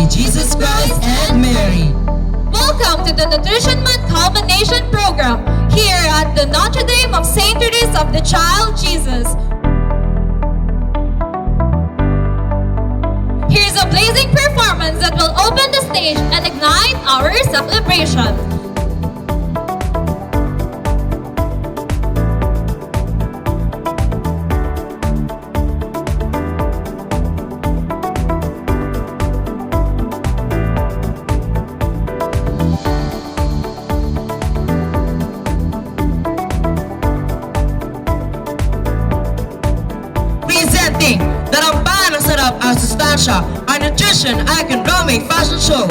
family, Jesus Christ and Mary. Welcome to the Nutrition Month Culmination Program here at the Notre Dame of St. Therese of the Child Jesus. Here's a blazing performance that will open the stage and ignite our celebration. Presenting the Rampan ng Sarap ang Sustansya, our nutrition icon drumming fashion show.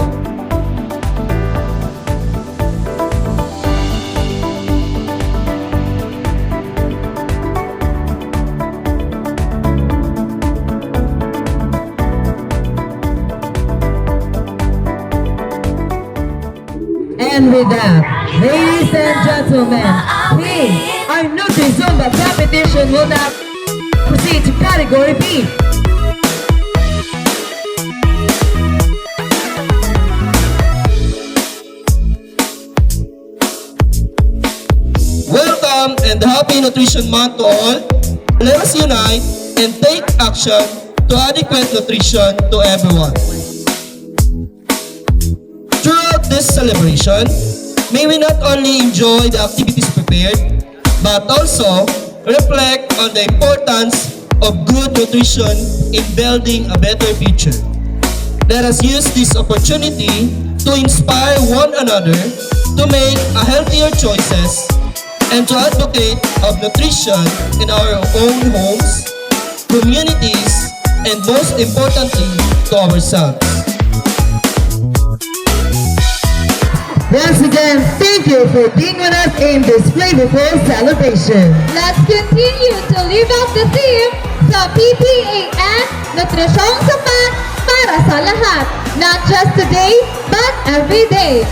And with that, ladies and gentlemen, our Nutri Zumba competition will now proceed to category B. Welcome and happy Nutrition Month to all. Let us unite and take action to adequate nutrition to everyone. Throughout this celebration, may we not only enjoy the activities prepared, but also reflect on the importance of good nutrition in building a better future. Let us use this opportunity to inspire one another to make a healthier choices and to advocate of nutrition in our own homes, communities, and most importantly, to ourselves. Once again, thank you for being with us in this flavorful celebration. Let's continue to live out the theme sa PPAN, Nutrisyong Sapat para sa lahat. Not just today, but every day.